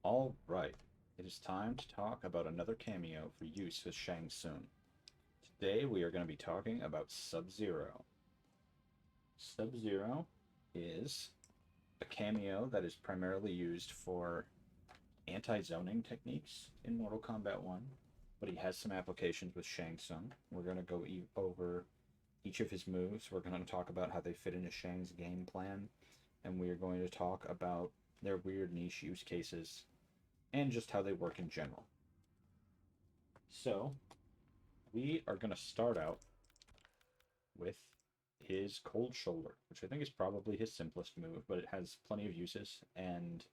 All right, it is time to talk about another cameo for use with Shang Tsung. Today we are going to be talking about Sub-Zero. Sub-Zero is a cameo that is primarily used for anti-zoning techniques in Mortal Kombat 1, but he has some applications with Shang Tsung. We're going to go over each of his moves. We're going to talk about how they fit into Shang's game plan, and we are going to talk about their weird niche use cases and just how they work in general. So, we are going to start out with his cold shoulder, which I think is probably his simplest move, but it has plenty of uses and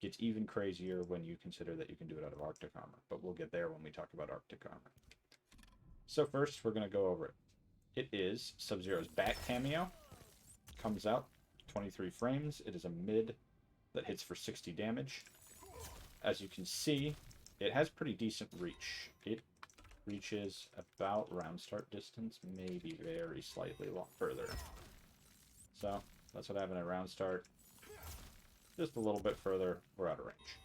gets even crazier when you consider that you can do it out of Arctic armor, but we'll get there when we talk about Arctic armor. So first, we're going to go over it. It is Sub-Zero's back cameo. Comes out 23 frames. It is a mid that hits for 60 damage. As you can see, it has pretty decent reach. It reaches about round start distance, maybe very slightly further. So that's what happened at round start. Just a little bit further, we're out of range.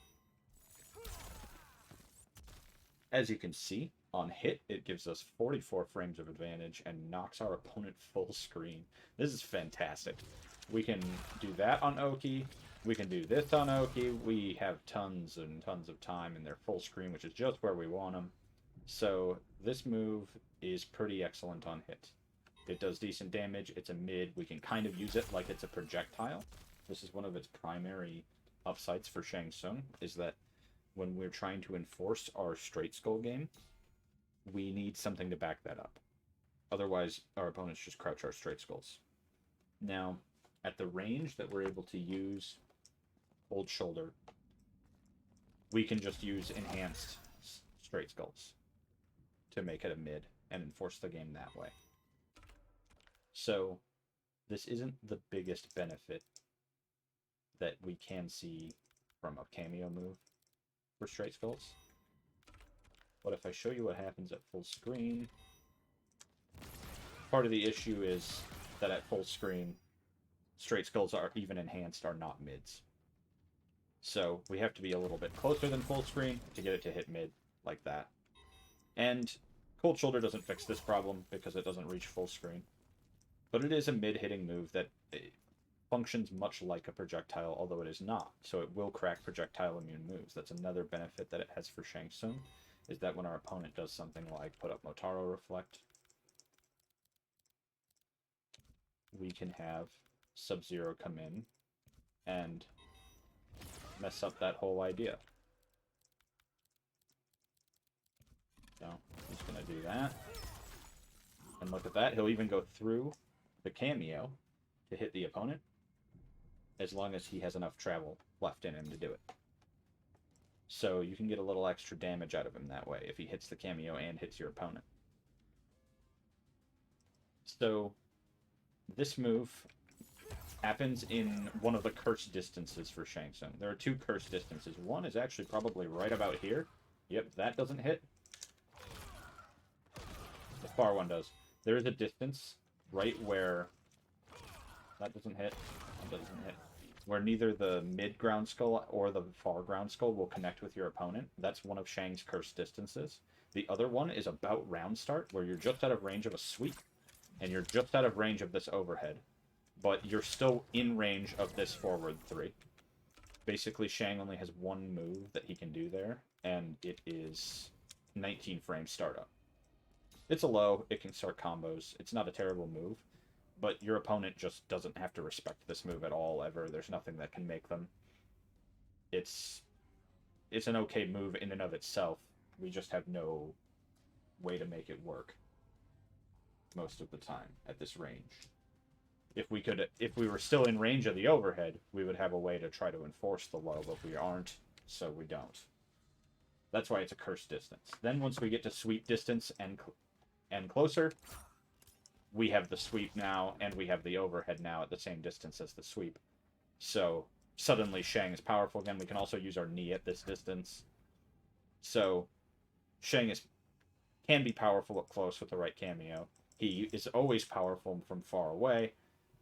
As you can see, on hit, it gives us 44 frames of advantage and knocks our opponent full screen. This is fantastic. We can do that on Oki. We can do this on Oki. We have tons and tons of time in their full screen, which is just where we want them. So this move is pretty excellent on hit. It does decent damage. It's a mid. We can kind of use it like it's a projectile. This is one of its primary upsides for Shang Tsung, is that when we're trying to enforce our straight skull game, we need something to back that up. Otherwise, our opponents just crouch our straight skulls. Now, at the range that we're able to use Cold Shoulder, we can just use enhanced straight skulls to make it a mid and enforce the game that way. So, this isn't the biggest benefit that we can see from a cameo move for straight skulls. But if I show you what happens at full screen, part of the issue is that at full screen, straight skulls are even enhanced are not mids. So we have to be a little bit closer than full screen to get it to hit mid like that. And Cold Shoulder doesn't fix this problem because it doesn't reach full screen. But it is a mid-hitting move that functions much like a projectile, although it is not. So it will crack projectile immune moves. That's another benefit that it has for Shang Tsung, is that when our opponent does something like put up Motaro Reflect, we can have Sub-Zero come in and mess up that whole idea. So he's going to do that. And look at that. He'll even go through the cameo to hit the opponent, as long as he has enough travel left in him to do it. So you can get a little extra damage out of him that way if he hits the cameo and hits your opponent. So this move happens in one of the curse distances for Shang Tsung. There are two curse distances. One is actually probably right about here. Yep, that doesn't hit. The far one does. There is a distance right where that doesn't hit. That doesn't hit. Where neither the mid ground skull or the far ground skull will connect with your opponent. That's one of Shang's curse distances. The other one is about round start, where you're just out of range of a sweep, and you're just out of range of this overhead, but you're still in range of this forward 3. Basically, Shang only has one move that he can do there, and it is 19 frame startup. It's a low, it can start combos, it's not a terrible move, but your opponent just doesn't have to respect this move at all, ever. There's nothing that can make them. It's an okay move in and of itself. We just have no way to make it work most of the time at this range. If we were still in range of the overhead, we would have a way to try to enforce the low, but we aren't, so we don't. That's why it's a curse distance. Then once we get to sweep distance and closer, we have the sweep now, and we have the overhead now at the same distance as the sweep. So suddenly Shang is powerful again. We can also use our knee at this distance. So Shang can be powerful up close with the right cameo. He is always powerful from far away,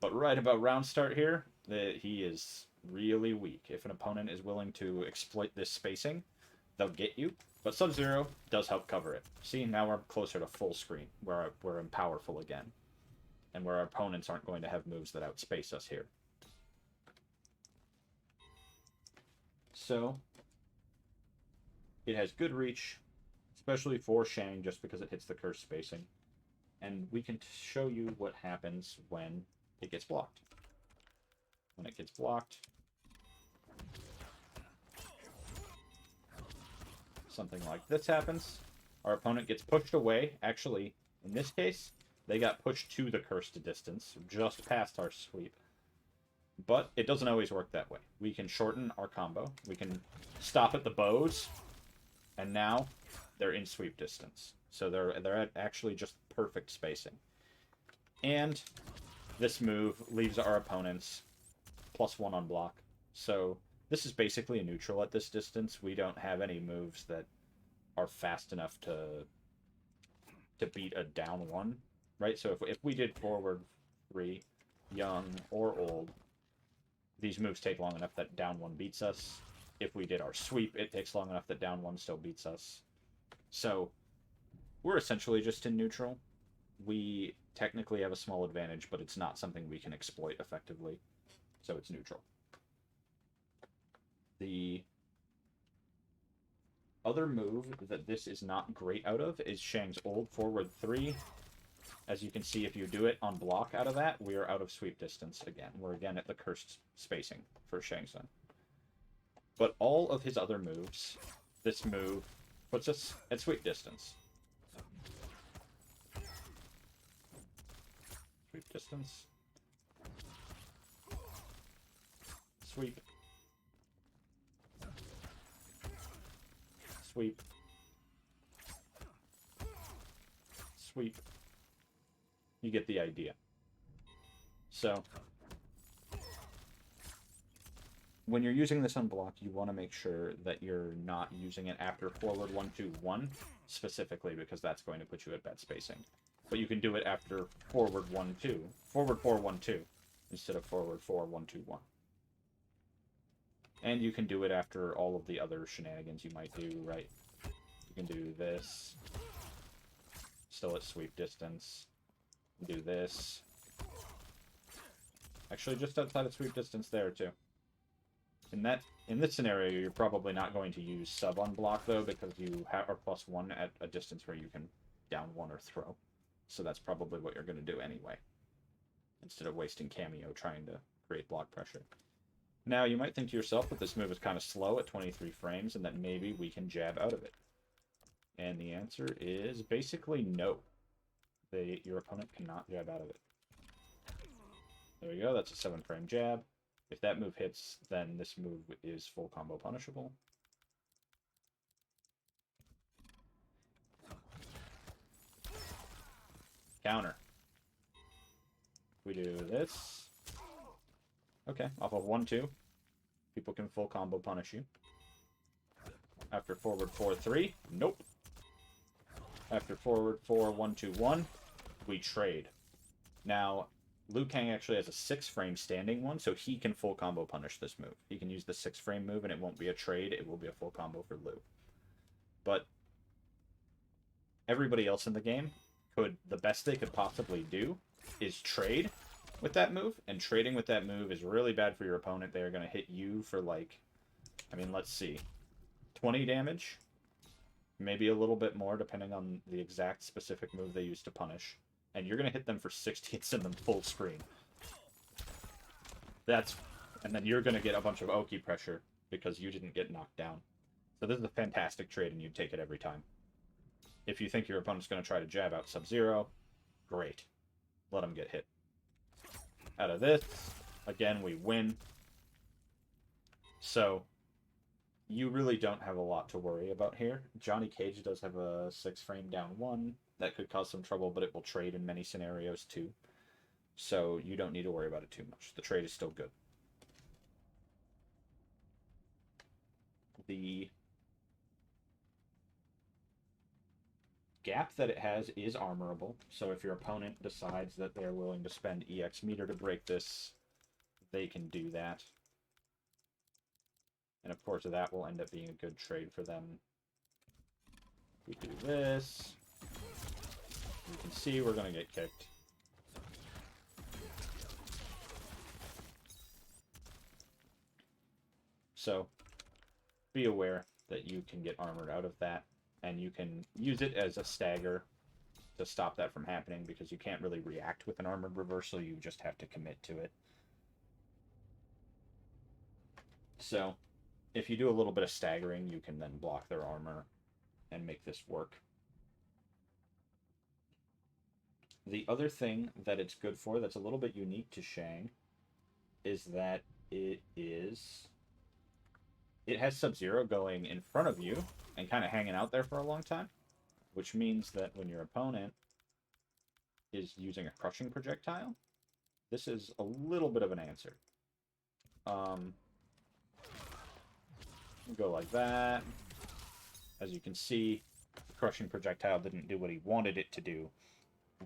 but right about round start here, he is really weak. If an opponent is willing to exploit this spacing, they'll get you. But Sub-Zero does help cover it. See, now we're closer to full screen, where we're powerful again. And where our opponents aren't going to have moves that outspace us here. So, it has good reach, especially for Shang, just because it hits the curse spacing. And we can show you what happens when it gets blocked. When it gets blocked, something like this happens. Our opponent gets pushed away. Actually, in this case, they got pushed to the cursed distance, just past our sweep. But it doesn't always work that way. We can shorten our combo. We can stop at the bows, and now they're in sweep distance. So they're at actually just perfect spacing. And this move leaves our opponents +1 on block. So this is basically a neutral at this distance. We don't have any moves that are fast enough to beat a down 1, right? So if we did forward 3, young or old, these moves take long enough that down 1 beats us. If we did our sweep, it takes long enough that down 1 still beats us. So we're essentially just in neutral. We technically have a small advantage, but it's not something we can exploit effectively. So it's neutral. The other move that this is not great out of is Shang's old forward 3. As you can see, if you do it on block out of that, we are out of sweep distance again. We're again at the cursed spacing for Shang Tsung. But all of his other moves, this move puts us at sweep distance. Sweep distance. Sweep. Sweep. Sweep. You get the idea. So, when you're using this on block, you want to make sure that you're not using it after forward 1-2-1, specifically because that's going to put you at bad spacing. But you can do it after forward 1-2, forward 4-1-2, instead of forward 4-1-2-1. And you can do it after all of the other shenanigans you might do, right? You can do this, still at sweep distance. Do this. Actually, just outside of sweep distance there, too. In this scenario, you're probably not going to use sub on block, though, because you are +1 at a distance where you can down 1 or throw. So that's probably what you're going to do anyway, instead of wasting Kameo trying to create block pressure. Now, you might think to yourself that this move is kind of slow at 23 frames, and that maybe we can jab out of it. And the answer is basically no. Your opponent cannot jab out of it. There we go, that's a 7-frame jab. If that move hits, then this move is full combo punishable. Counter. We do this. Okay, off of 1-2. People can full combo punish you. After forward 4-3, nope. After forward 4-1-2-1, we trade. Now, Liu Kang actually has a 6-frame standing one, so he can full combo punish this move. He can use the 6-frame move, and it won't be a trade. It will be a full combo for Liu. But everybody else in the game the best they could possibly do is trade with that move, and trading with that move is really bad for your opponent. They are going to hit you for, like, I mean, let's see, 20 damage? Maybe a little bit more, depending on the exact specific move they use to punish. And you're going to hit them for 60 and send them full screen. And then you're going to get a bunch of Oki pressure because you didn't get knocked down. So this is a fantastic trade, and you'd take it every time. If you think your opponent's going to try to jab out Sub-Zero, great. Let them get hit. Out of this, again, we win. So, you really don't have a lot to worry about here. Johnny Cage does have a 6-frame down 1. That could cause some trouble, but it will trade in many scenarios too. So you don't need to worry about it too much. The trade is still good. The gap that it has is armorable. So if your opponent decides that they're willing to spend EX meter to break this, they can do that. And of course that will end up being a good trade for them. We do this. You can see we're going to get kicked. So be aware that you can get armored out of that, and you can use it as a stagger to stop that from happening, because you can't really react with an armored reversal, you just have to commit to it. So if you do a little bit of staggering, you can then block their armor and make this work. The other thing that it's good for that's a little bit unique to Shang is that it has Sub-Zero going in front of you and kind of hanging out there for a long time, which means that when your opponent is using a crushing projectile, this is a little bit of an answer. Go like that. As you can see, the crushing projectile didn't do what he wanted it to do.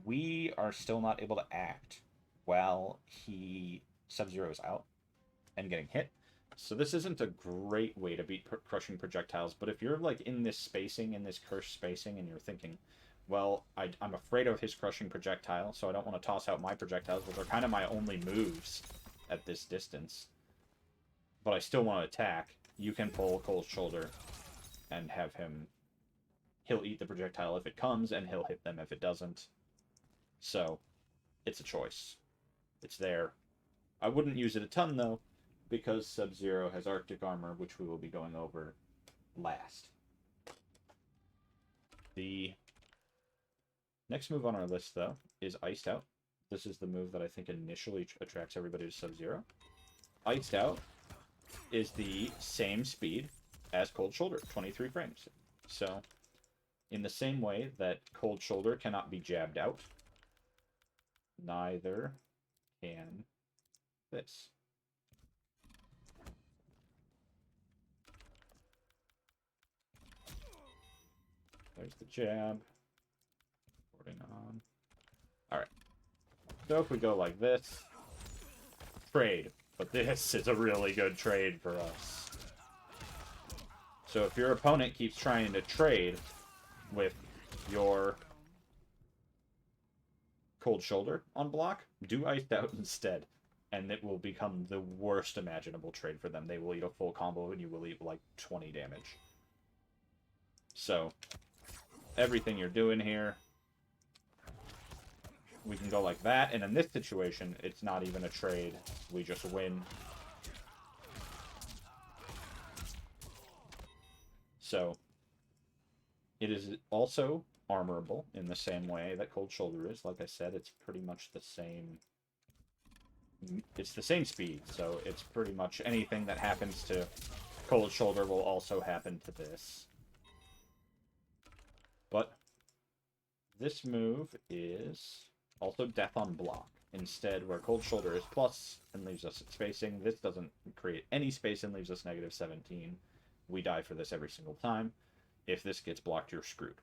We are still not able to act while Sub-Zero is out and getting hit. So this isn't a great way to beat crushing projectiles, but if you're like in this spacing, in this cursed spacing, and you're thinking, well, I'm afraid of his crushing projectile, so I don't want to toss out my projectiles, which are kind of my only moves at this distance, but I still want to attack, you can pull Cold Shoulder and have him... He'll eat the projectile if it comes, and he'll hit them if it doesn't. So, it's a choice. It's there. I wouldn't use it a ton, though, because Sub-Zero has Arctic armor, which we will be going over last. The next move on our list, though, is Iced Out. This is the move that I think initially attracts everybody to Sub-Zero. Iced Out is the same speed as Cold Shoulder, 23 frames. So, in the same way that Cold Shoulder cannot be jabbed out, neither can this. There's the jab. Recording on. Alright. So if we go like this, trade. But this is a really good trade for us. So if your opponent keeps trying to trade with your Cold Shoulder on block, do Iced Out instead. And it will become the worst imaginable trade for them. They will eat a full combo and you will eat like 20 damage. So, everything you're doing here, we can go like that, and in this situation, it's not even a trade. We just win. So, it is also armorable in the same way that Cold Shoulder is. Like I said, it's pretty much the same. It's the same speed, so it's pretty much anything that happens to Cold Shoulder will also happen to this. But this move is also death on block. Instead, where Cold Shoulder is plus and leaves us spacing, this doesn't create any space and leaves us negative 17. We die for this every single time. If this gets blocked, you're screwed.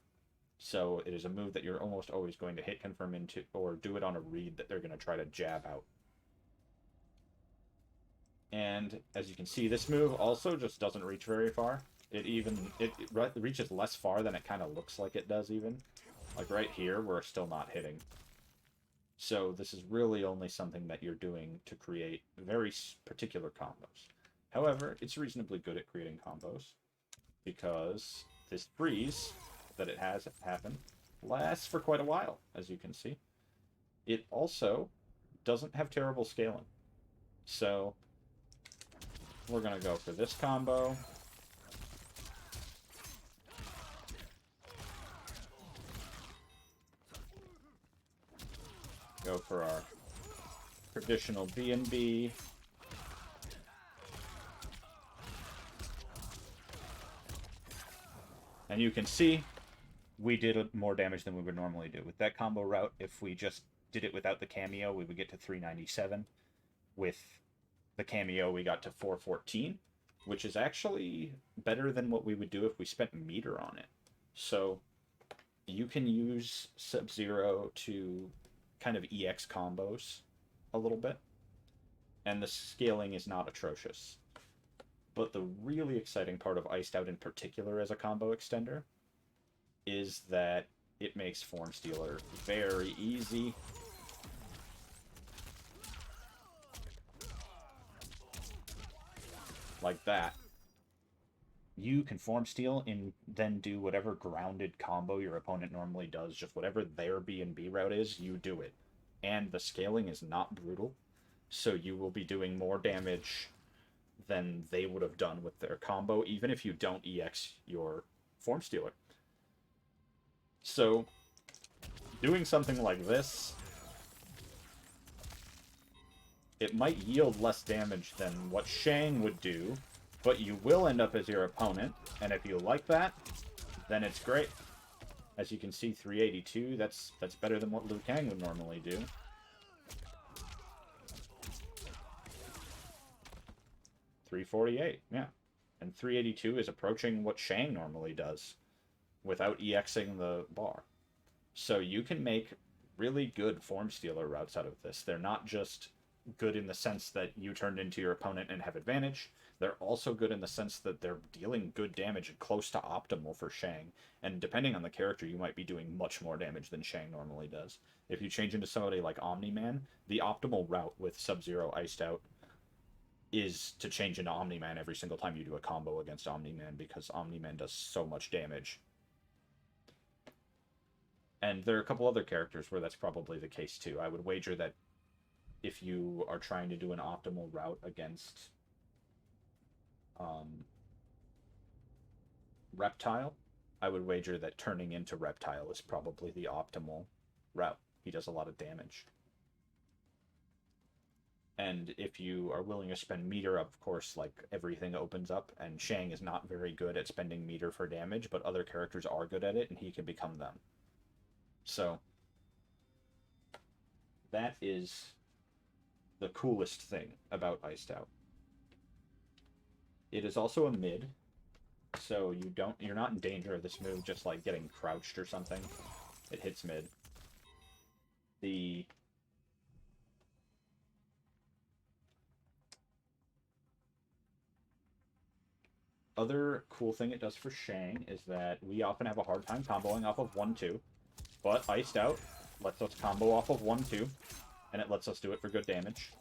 So it is a move that you're almost always going to hit confirm into, or do it on a read that they're going to try to jab out. And as you can see, this move also just doesn't reach very far. It reaches less far than it kind of looks like it does even. Like right here, we're still not hitting. So this is really only something that you're doing to create very particular combos. However, it's reasonably good at creating combos, because this freeze that it has happen lasts for quite a while, as you can see. It also doesn't have terrible scaling. So we're going to go for this combo. Go for our traditional B&B. And you can see we did more damage than we would normally do. With that combo route, if we just did it without the Kameo, we would get to 397. With the Kameo, we got to 414, which is actually better than what we would do if we spent meter on it. So you can use Sub-Zero to kind of EX combos a little bit, and the scaling is not atrocious. But the really exciting part of Iced Out in particular as a combo extender is that it makes Form Stealer very easy. Like that. You can Form Steal and then do whatever grounded combo your opponent normally does. Just whatever their B and B route is, you do it. And the scaling is not brutal, so you will be doing more damage than they would have done with their combo, even if you don't EX your Form Stealer. So, doing something like this, it might yield less damage than what Shang would do, but you will end up as your opponent, and if you like that, then it's great. As you can see, 382, that's better than what Liu Kang would normally do. $348, yeah. And 382 is approaching what Shang normally does without EXing the bar. So you can make really good Form Stealer routes out of this. They're not just good in the sense that you turned into your opponent and have advantage. They're also good in the sense that they're dealing good damage and close to optimal for Shang. And depending on the character, you might be doing much more damage than Shang normally does. If you change into somebody like Omni-Man, the optimal route with Sub-Zero Iced Out is to change into Omni-Man every single time you do a combo against Omni-Man, because Omni-Man does so much damage. And there are a couple other characters where that's probably the case too. I would wager that if you are trying to do an optimal route against Reptile, I would wager that turning into Reptile is probably the optimal route. He does a lot of damage. And if you are willing to spend meter, of course, like, everything opens up, and Shang is not very good at spending meter for damage, but other characters are good at it, and he can become them. So, that is the coolest thing about Iced Out. It is also a mid, so you're not in danger of this move just like getting crouched or something. It hits mid. The other cool thing it does for Shang is that we often have a hard time comboing off of 1-2, but Iced Out lets us combo off of 1-2, and it lets us do it for good damage.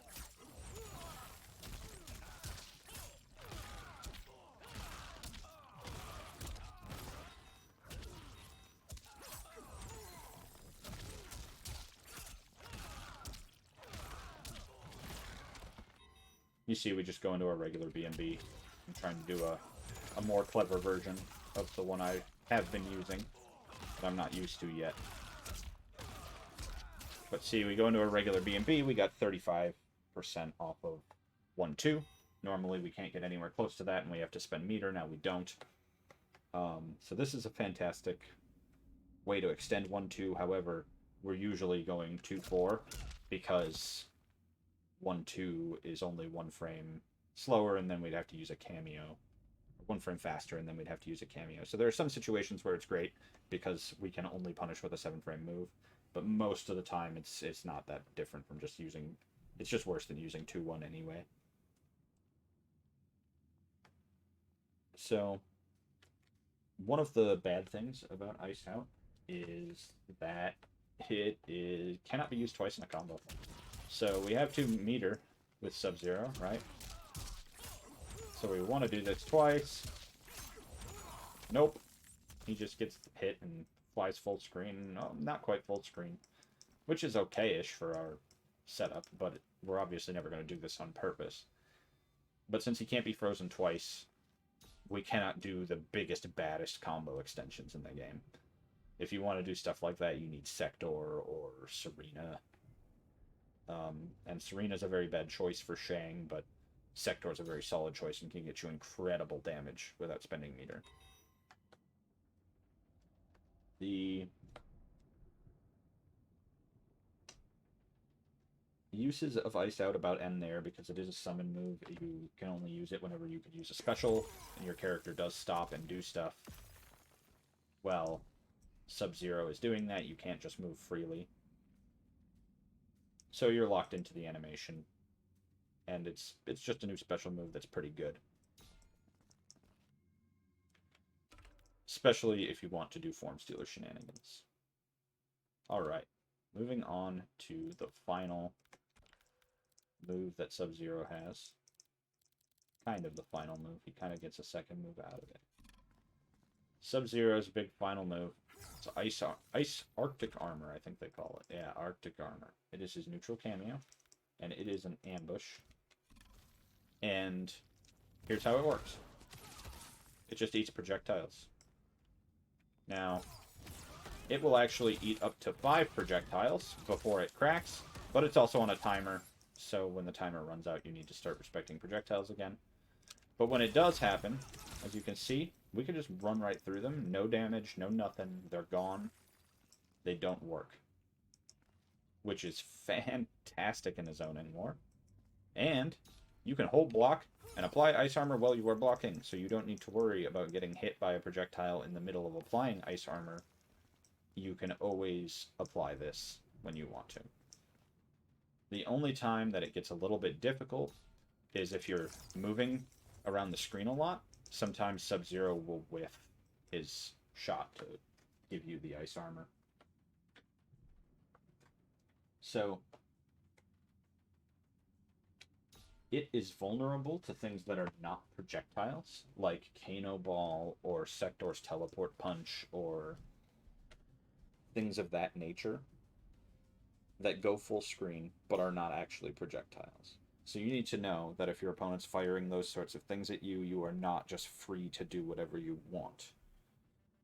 You see, we just go into our regular B&B. I'm trying to do a more clever version of the one I have been using, that I'm not used to yet. But see, we go into a regular B&B, we got 35% off of 1-2. Normally we can't get anywhere close to that, and we have to spend meter. Now we don't. So this is a fantastic way to extend 1-2. However, we're usually going 2-4, because 1-2 is only one frame slower, and then we'd have to use a Kameo. One frame faster, and then we'd have to use a Kameo. So there are some situations where it's great, because we can only punish with a 7-frame move, but most of the time it's not that different from just using... It's just worse than using 2-1 anyway. So, one of the bad things about Iced Out is that it cannot be used twice in a combo. So we have 2 meter with Sub-Zero, right? So we want to do this twice. Nope. He just gets hit and flies full screen. No, not quite full screen. Which is okay-ish for our setup, but we're obviously never going to do this on purpose. But since he can't be frozen twice, we cannot do the biggest, baddest combo extensions in the game. If you want to do stuff like that, you need Sector or Serena. And Serena's a very bad choice for Shang, but Sector's a very solid choice and can get you incredible damage without spending meter. The uses of Iced Out about end there, because it is a summon move. You can only use it whenever you could use a special, and your character does stop and do stuff. Well, Sub-Zero is doing that. You can't just move freely. So you're locked into the animation, and it's just a new special move that's pretty good. especially if you want to do Form Stealer shenanigans. Alright, moving on to the final move that Sub-Zero has. Kind of the final move. He kind of gets a second move out of it. Sub-Zero's big final move. It's Ice Arctic Armor, I think they call it. Yeah, Arctic Armor. It is his neutral cameo, and it is an ambush. And here's how it works. It just eats projectiles. Now, it will actually eat up to 5 projectiles before it cracks, but it's also on a timer, so when the timer runs out, you need to start respecting projectiles again. But when it does happen, as you can see, we can just run right through them. No damage, no nothing. They're gone. They don't work. Which is fantastic in a zoning war. And you can hold block and apply ice armor while you are blocking, so you don't need to worry about getting hit by a projectile in the middle of applying ice armor. You can always apply this when you want to. The only time that it gets a little bit difficult is if you're moving around the screen a lot. Sometimes Sub-Zero will whiff his shot to give you the ice armor. So, it is vulnerable to things that are not projectiles, like Kano Ball or Sector's Teleport Punch or things of that nature that go full screen but are not actually projectiles. So you need to know that if your opponent's firing those sorts of things at you, you are not just free to do whatever you want.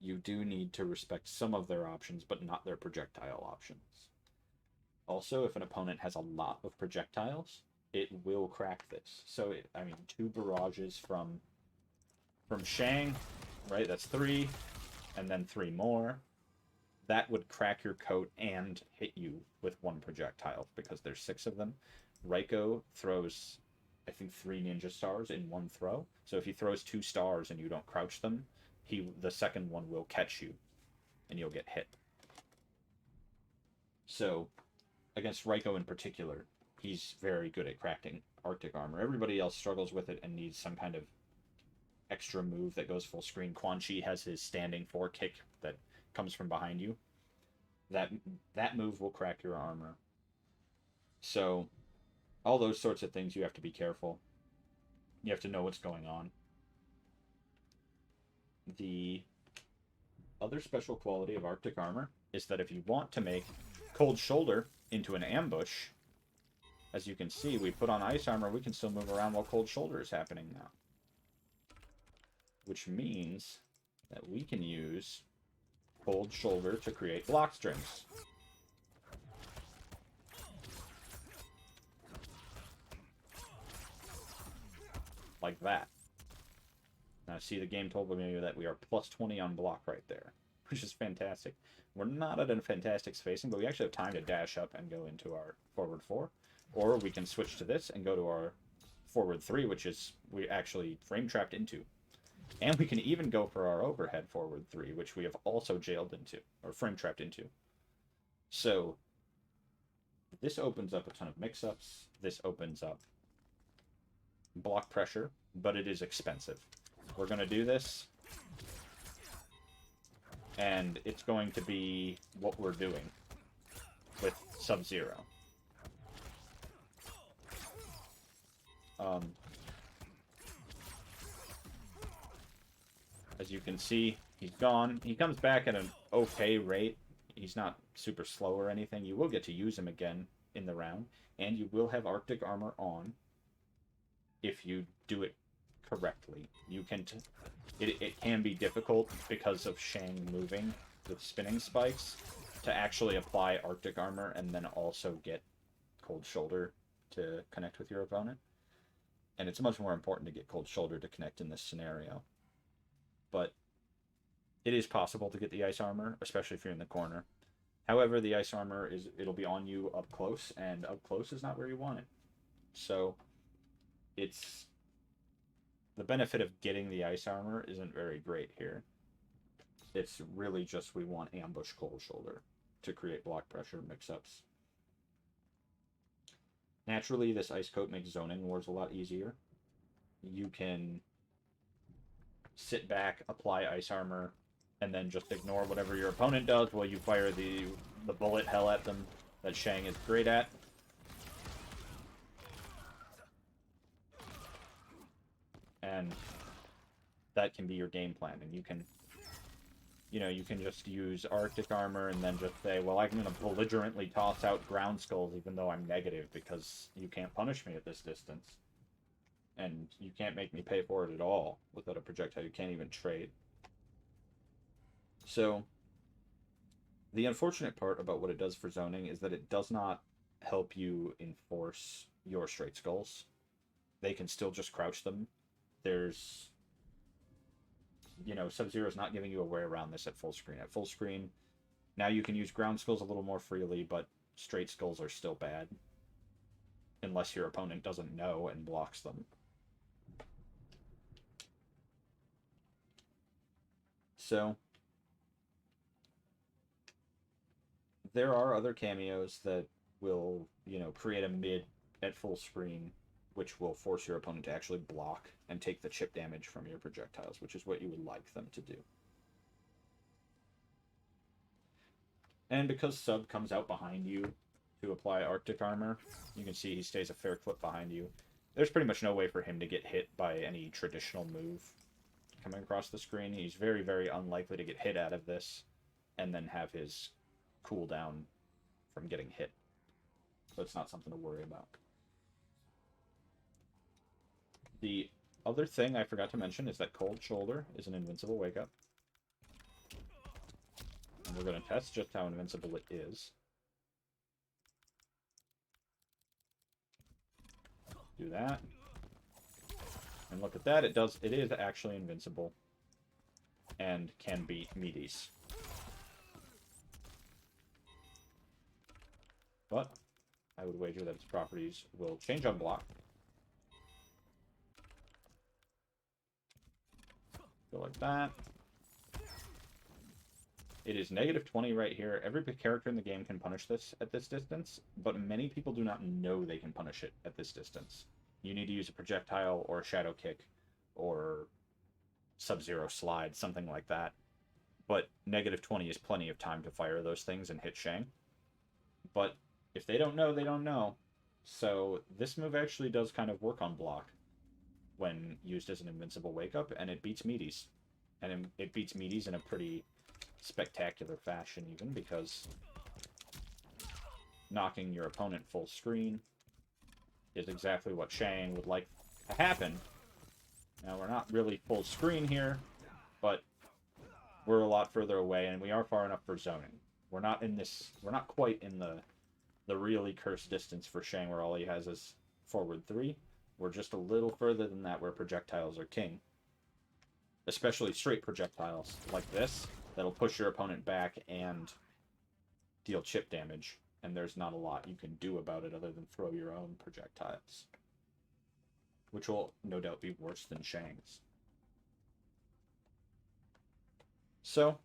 You do need to respect some of their options, but not their projectile options. Also, if an opponent has a lot of projectiles, it will crack this. So, 2 barrages from Shang, right? That's 3, and then 3 more. That would crack your coat and hit you with 1 projectile, because there's 6 of them. Raiko throws, I think, 3 ninja stars in 1 throw. So if he throws 2 stars and you don't crouch them, the second one will catch you, and you'll get hit. So, against Raiko in particular, he's very good at cracking Arctic Armor. Everybody else struggles with it and needs some kind of extra move that goes full screen. Quan Chi has his standing 4 kick that comes from behind you. That move will crack your armor. So, all those sorts of things, you have to be careful. You have to know what's going on. The other special quality of Arctic Armor is that if you want to make Cold Shoulder into an ambush, as you can see, we put on Ice Armor, we can still move around while Cold Shoulder is happening now. Which means that we can use Cold Shoulder to create block strings. Like that. Now see, the game told me that we are plus 20 on block right there, which is fantastic. We're not at a fantastic spacing, but we actually have time to dash up and go into our forward 4. Or we can switch to this and go to our forward 3, which is we actually frame trapped into. And we can even go for our overhead forward 3, which we have also jailed into, or frame trapped into. So, this opens up a ton of mix-ups. This opens up block pressure, but it is expensive. We're going to do this, and it's going to be what we're doing with Sub-Zero. As you can see, he's gone. He comes back at an okay rate. He's not super slow or anything. You will get to use him again in the round, and you will have Arctic Armor on if you do it correctly. You can it can be difficult because of Shang moving with spinning spikes to actually apply Arctic Armor and then also get Cold Shoulder to connect with your opponent. And it's much more important to get Cold Shoulder to connect in this scenario. But it is possible to get the Ice Armor, especially if you're in the corner. However, the Ice Armor, it'll be on you up close, and up close is not where you want it. So, it's... the benefit of getting the Ice Armor isn't very great here. It's really just we want ambush Cold Shoulder to create block pressure mix-ups. Naturally, this Ice Coat makes zoning wars a lot easier. You can sit back, apply Ice Armor, and then just ignore whatever your opponent does while you fire the bullet hell at them that Shang is great at. And that can be your game plan, and you can, you know, you can just use Arctic armor and then just say, well, I'm going to belligerently toss out ground skulls even though I'm negative because you can't punish me at this distance. And you can't make me pay for it at all without a projectile. You can't even trade. So, the unfortunate part about what it does for zoning is that it does not help you enforce your straight skulls. They can still just crouch them. There's, you know, Sub-Zero's not giving you a way around this at full screen. At full screen, now you can use ground skulls a little more freely, but straight skulls are still bad. Unless your opponent doesn't know and blocks them. So, there are other cameos that will, you know, create a mid at full screen, which will force your opponent to actually block and take the chip damage from your projectiles, which is what you would like them to do. And because Sub comes out behind you to apply Arctic armor, you can see he stays a fair clip behind you. There's pretty much no way for him to get hit by any traditional move coming across the screen. He's very, very unlikely to get hit out of this and then have his cooldown from getting hit. So it's not something to worry about. The other thing I forgot to mention is that Cold Shoulder is an invincible wake up. And we're going to test just how invincible it is. Do that. And look at that, it is actually invincible. And can beat meaties. But I would wager that its properties will change on block. Go like that. It is -20 right here. Every character in the game can punish this at this distance, but many people do not know they can punish it at this distance. You need to use a projectile or a shadow kick or Sub-Zero slide, something like that. But -20 is plenty of time to fire those things and hit Shang. But if they don't know, they don't know. So this move actually does kind of work on block when used as an invincible wake-up, and it beats meaties. And it beats meaties in a pretty spectacular fashion, even, because knocking your opponent full screen is exactly what Shang would like to happen. Now, we're not really full screen here, but we're a lot further away, and we are far enough for zoning. We're not quite in the really cursed distance for Shang, where all he has is forward 3. We're just a little further than that, where projectiles are king. Especially straight projectiles, like this, that'll push your opponent back and deal chip damage, and there's not a lot you can do about it other than throw your own projectiles. Which will no doubt be worse than Shang's. So,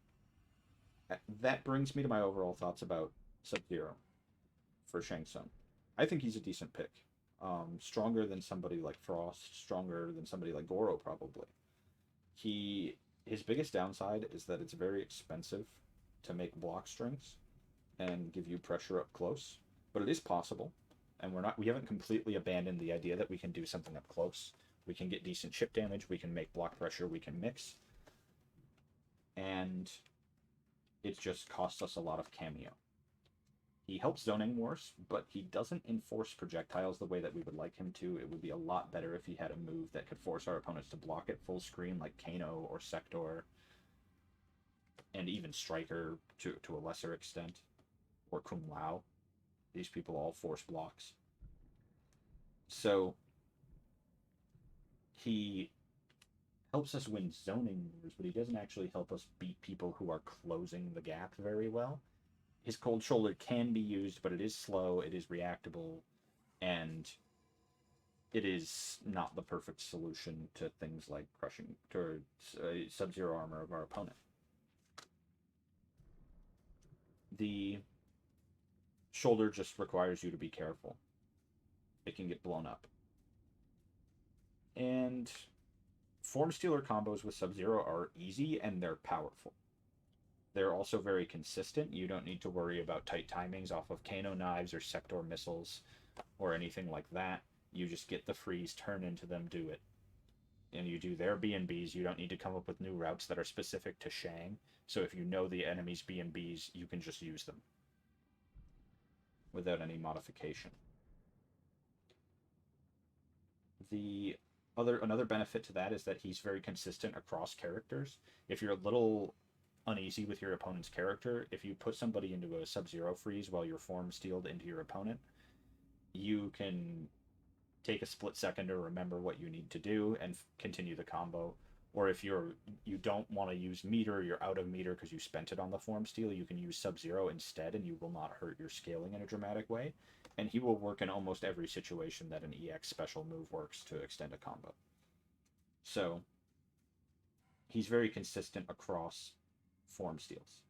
that brings me to my overall thoughts about Sub-Zero for Shang Tsung. I think he's a decent pick. Stronger than somebody like Frost, stronger than somebody like Goro, probably. His biggest downside is that it's very expensive to make block strings and give you pressure up close, but it is possible, and we haven't completely abandoned the idea that we can do something up close. We can get decent chip damage, we can make block pressure, we can mix, and it just costs us a lot of Kameo. He helps zoning worse, but he doesn't enforce projectiles the way that we would like him to. It would be a lot better if he had a move that could force our opponents to block it full screen, like Kano or Sector, and even Striker to a lesser extent, or Kung Lao. These people all force blocks. So he helps us win zoning wars, but he doesn't actually help us beat people who are closing the gap very well. His Cold Shoulder can be used, but it is slow, it is reactable, and it is not the perfect solution to things like crushing or Sub-Zero armor of our opponent. The shoulder just requires you to be careful. It can get blown up. And Form Stealer combos with Sub-Zero are easy and they're powerful. They're also very consistent. You don't need to worry about tight timings off of Kano knives or sector missiles or anything like that. You just get the freeze, turn into them, do it. And you do their B&Bs. You don't need to come up with new routes that are specific to Shang. So if you know the enemy's B&Bs, you can just use them without any modification. Another benefit to that is that he's very consistent across characters. If you're a little uneasy with your opponent's character, if you put somebody into a Sub-Zero freeze while you're form steeled into your opponent, you can take a split second to remember what you need to do and continue the combo. Or if you don't want to use meter, you're out of meter because you spent it on the form steal, you can use Sub-Zero instead, and you will not hurt your scaling in a dramatic way. And he will work in almost every situation that an EX special move works to extend a combo. So he's very consistent across form steals.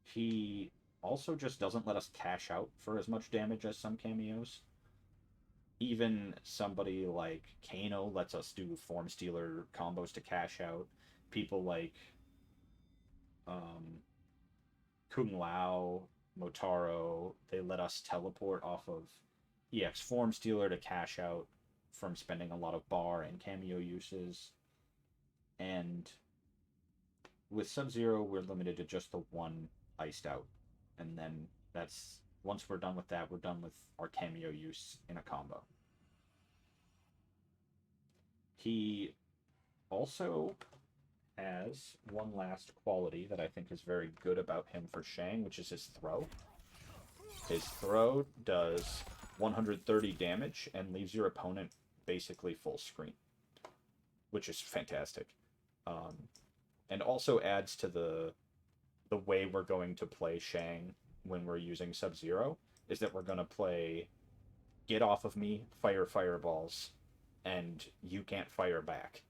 He also just doesn't let us cash out for as much damage as some cameos. Even somebody like Kano lets us do form stealer combos to cash out. People like Kung Lao, Motaro, they let us teleport off of EX form stealer to cash out from spending a lot of bar and cameo uses. And with Sub-Zero, we're limited to just the one iced out. And then once we're done with that, we're done with our cameo use in a combo. He also has one last quality that I think is very good about him for Shang, which is his throw. His throw does 130 damage and leaves your opponent basically full screen, which is fantastic. And also adds to the way we're going to play Shang when we're using Sub-Zero, is that we're going to play get off of me, fire fireballs, and you can't fire back,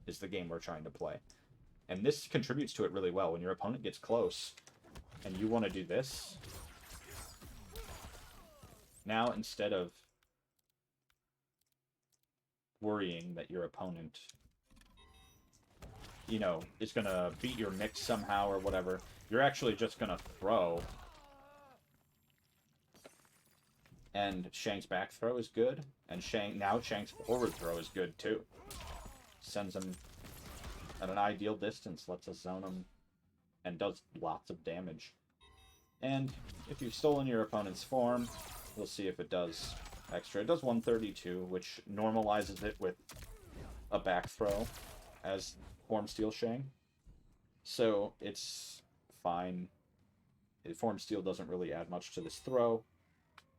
is the game we're trying to play. And this contributes to it really well. When your opponent gets close and you want to do this, now instead of worrying that your opponent, you know, is going to beat your mix somehow or whatever, you're actually just going to throw. And Shang's back throw is good, and Shang's forward throw is good too. Sends him at an ideal distance, lets us zone him, and does lots of damage. And if you've stolen your opponent's form, we'll see if it does extra. It does 132, which normalizes it with a back throw as form steal Shang. So it's fine. Form steal doesn't really add much to this throw.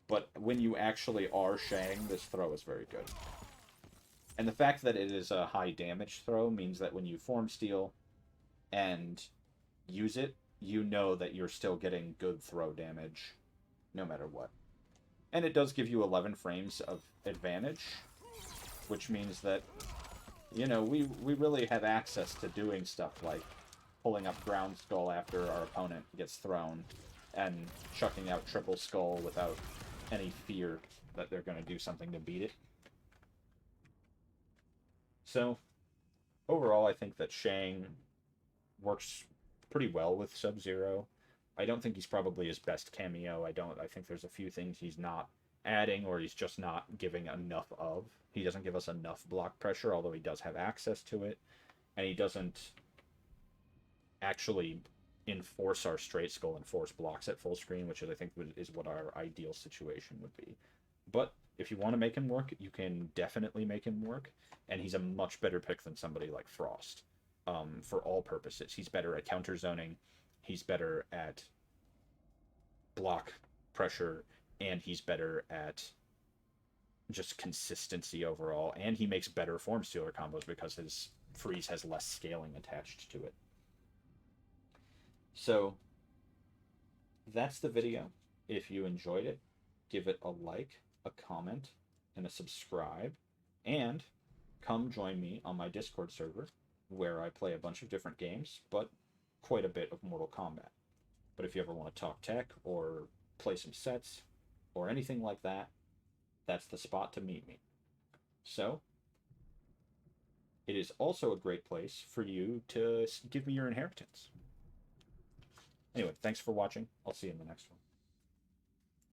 But when you actually are Shang, this throw is very good. And the fact that it is a high damage throw means that when you form steal and use it, you know that you're still getting good throw damage no matter what. And it does give you 11 frames of advantage, which means that, you know, we really have access to doing stuff like pulling up ground skull after our opponent gets thrown and chucking out triple skull without any fear that they're going to do something to beat it. So, overall, I think that Shang works pretty well with Sub-Zero. I don't think he's probably his best cameo. I think there's a few things he's not adding or he's just not giving enough of. He doesn't give us enough block pressure, although he does have access to it. And he doesn't actually enforce our straight skull and force blocks at full screen, which I think is what our ideal situation would be. But if you want to make him work, you can definitely make him work, and he's a much better pick than somebody like Frost for all purposes. He's better at counter zoning, he's better at block pressure, and he's better at just consistency overall, and he makes better form stealer combos because his freeze has less scaling attached to it. So that's the video. If you enjoyed it, give it a like, a comment, and a subscribe, and come join me on my Discord server where I play a bunch of different games, but quite a bit of Mortal Kombat. But if you ever want to talk tech or play some sets or anything like that, that's the spot to meet me. So it is also a great place for you to give me your inheritance. Anyway, thanks for watching. I'll see you in the next one.